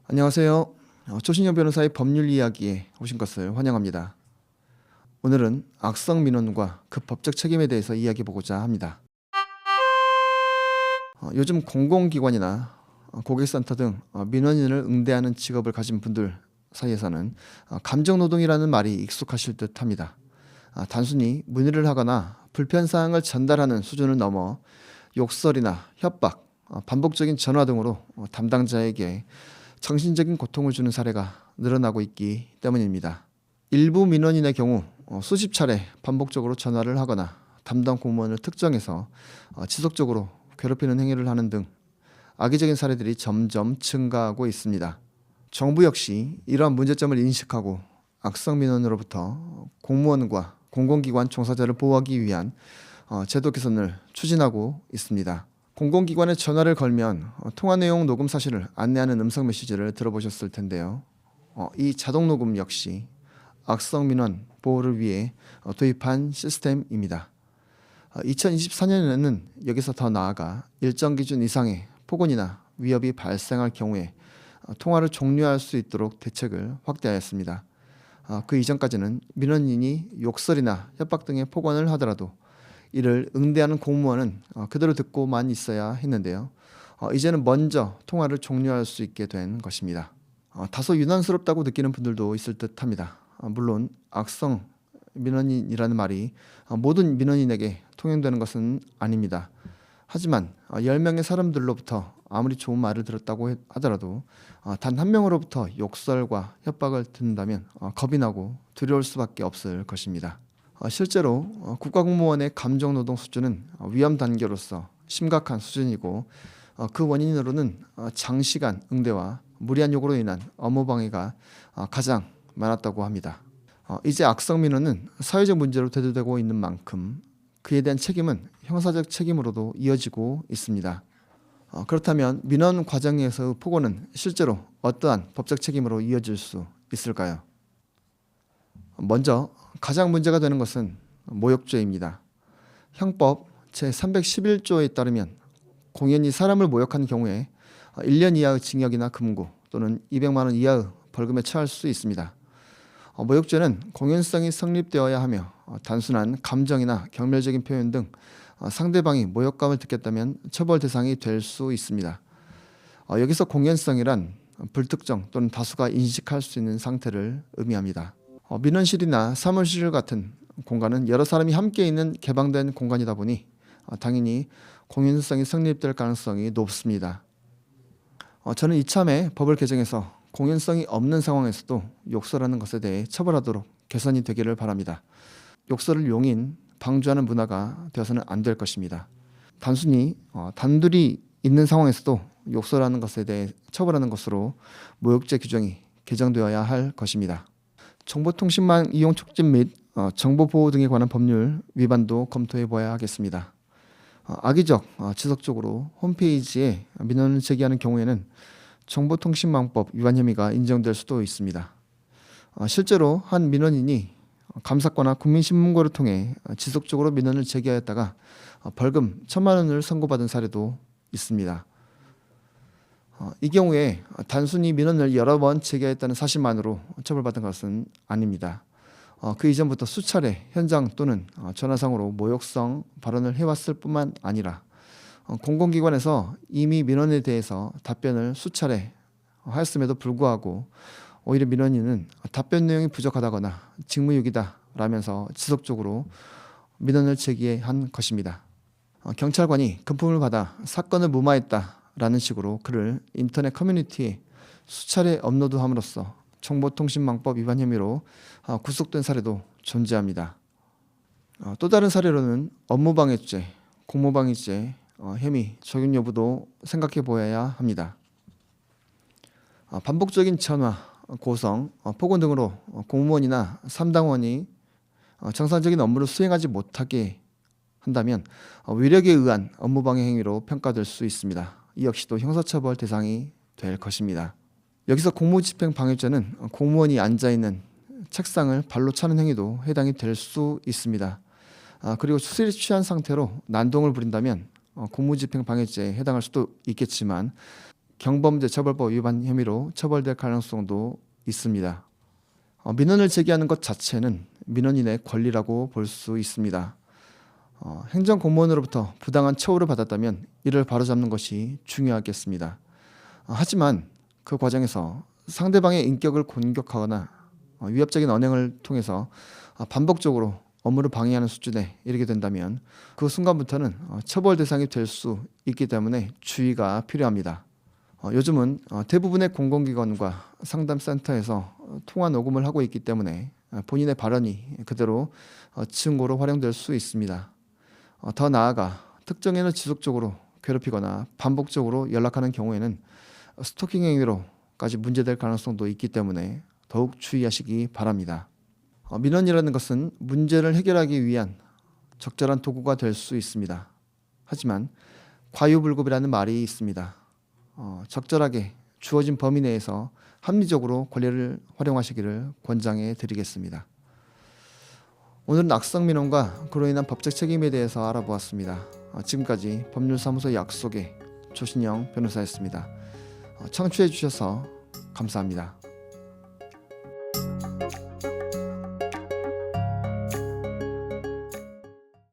안녕하세요. 조신영 변호사의 법률 이야기에 오신 것을 환영합니다. 오늘은 악성 민원과 그 법적 책임에 대해서 이야기해보고자 합니다. 요즘 공공기관이나 고객센터 등 민원인을 응대하는 직업을 가진 분들 사이에서는 감정노동이라는 말이 익숙하실 듯 합니다. 단순히 문의를 하거나 불편사항을 전달하는 수준을 넘어 욕설이나 협박, 반복적인 전화 등으로 담당자에게 정신적인 고통을 주는 사례가 늘어나고 있기 때문입니다. 일부 민원인의 경우 수십 차례 반복적으로 전화를 하거나 담당 공무원을 특정해서 지속적으로 괴롭히는 행위를 하는 등 악의적인 사례들이 점점 증가하고 있습니다. 정부 역시 이러한 문제점을 인식하고 악성 민원으로부터 공무원과 공공기관 종사자를 보호하기 위한 제도 개선을 추진하고 있습니다. 공공기관에 전화를 걸면 통화 내용 녹음 사실을 안내하는 음성 메시지를 들어보셨을 텐데요. 이 자동 녹음 역시 악성 민원 보호를 위해 도입한 시스템입니다. 2024년에는 여기서 더 나아가 일정 기준 이상의 폭언이나 위협이 발생할 경우에 통화를 종료할 수 있도록 대책을 확대하였습니다. 그 이전까지는 민원인이 욕설이나 협박 등의 폭언을 하더라도 이를 응대하는 공무원은 그대로 듣고만 있어야 했는데요. 이제는 먼저 통화를 종료할 수 있게 된 것입니다. 다소 유난스럽다고 느끼는 분들도 있을 듯합니다. 물론 악성 민원인이라는 말이 모든 민원인에게 통용되는 것은 아닙니다. 하지만 10명의 사람들로부터 아무리 좋은 말을 들었다고 하더라도 단 한 명으로부터 욕설과 협박을 듣는다면 겁이 나고 두려울 수밖에 없을 것입니다. 실제로 국가공무원의 감정노동 수준은 위험 단계로서 심각한 수준이고 그 원인으로는 장시간 응대와 무리한 요구로 인한 업무 방해가 가장 많았다고 합니다. 이제 악성 민원은 사회적 문제로 대두되고 있는 만큼 그에 대한 책임은 형사적 책임으로도 이어지고 있습니다. 그렇다면 민원 과정에서의 폭언은 실제로 어떠한 법적 책임으로 이어질 수 있을까요? 먼저 가장 문제가 되는 것은 모욕죄입니다. 형법 제311조에 따르면 공연히 사람을 모욕한 경우에 1년 이하의 징역이나 금고 또는 200만 원 이하의 벌금에 처할 수 있습니다. 모욕죄는 공연성이 성립되어야 하며 단순한 감정이나 경멸적인 표현 등 상대방이 모욕감을 느꼈다면 처벌 대상이 될 수 있습니다. 여기서 공연성이란 불특정 또는 다수가 인식할 수 있는 상태를 의미합니다. 민원실이나 사무실 같은 공간은 여러 사람이 함께 있는 개방된 공간이다 보니 당연히 공연성이 성립될 가능성이 높습니다. 저는 이참에 법을 개정해서 공연성이 없는 상황에서도 욕설하는 것에 대해 처벌하도록 개선이 되기를 바랍니다. 욕설을 용인, 방조하는 문화가 되어서는 안 될 것입니다. 단순히 단둘이 있는 상황에서도 욕설하는 것에 대해 처벌하는 것으로 모욕죄 규정이 개정되어야 할 것입니다. 정보통신망 이용 촉진 및 정보보호 등에 관한 법률 위반도 검토해 보아야 하겠습니다. 악의적, 지속적으로 홈페이지에 민원을 제기하는 경우에는 정보통신망법 위반 혐의가 인정될 수도 있습니다. 실제로 한 민원인이 감사과나 국민신문고를 통해 지속적으로 민원을 제기하였다가 벌금 1,000만 원을 선고받은 사례도 있습니다. 이 경우에 단순히 민원을 여러 번 제기했다는 사실만으로 처벌받은 것은 아닙니다. 그 이전부터 수차례 현장 또는 전화상으로 모욕성 발언을 해왔을 뿐만 아니라 공공기관에서 이미 민원에 대해서 답변을 수차례 하였음에도 불구하고 오히려 민원인은 답변 내용이 부족하다거나 직무유기다 라면서 지속적으로 민원을 제기한 것입니다. 경찰관이 금품을 받아 사건을 무마했다 라는 식으로 글을 인터넷 커뮤니티에 수차례 업로드함으로써 정보통신망법 위반 혐의로 구속된 사례도 존재합니다. 또 다른 사례로는 업무방해죄, 공무방해죄 혐의 적용 여부도 생각해 보아야 합니다. 반복적인 전화, 고성, 폭언 등으로 공무원이나 삼당원이 정상적인 업무를 수행하지 못하게 한다면 위력에 의한 업무방해 행위로 평가될 수 있습니다. 이 역시도 형사처벌 대상이 될 것입니다. 여기서 공무원이 앉아있는 책상을 발로 차는 행위도 해당이 될 수 있습니다. 그리고 수술이 취한 상태로 난동을 부린다면 공무집행 방해죄에 해당할 수도 있겠지만 경범죄 처벌법 위반 혐의로 처벌될 가능성도 있습니다. 민원을 제기하는 것 자체는 민원인의 권리라고 볼 수 있습니다. 행정공무원으로부터 부당한 처우를 받았다면 이를 바로잡는 것이 중요하겠습니다. 하지만 그 과정에서 상대방의 인격을 공격하거나 위협적인 언행을 통해서 반복적으로 업무를 방해하는 수준에 이르게 된다면 그 순간부터는 처벌 대상이 될 수 있기 때문에 주의가 필요합니다. 요즘은 대부분의 공공기관과 상담센터에서 통화 녹음을 하고 있기 때문에 본인의 발언이 그대로 증거로 활용될 수 있습니다. 더 나아가 특정인을 지속적으로 괴롭히거나 반복적으로 연락하는 경우에는 스토킹 행위로까지 문제될 가능성도 있기 때문에 더욱 주의하시기 바랍니다. 민원이라는 것은 문제를 해결하기 위한 적절한 도구가 될 수 있습니다. 하지만 과유불급이라는 말이 있습니다. 적절하게 주어진 범위 내에서 합리적으로 권리를 활용하시기를 권장해 드리겠습니다. 오늘은 악성민원과 그로 인한 법적 책임에 대해서 알아보았습니다. 지금까지 법률사무소 약속의 조신영 변호사였습니다. 청취해 주셔서 감사합니다.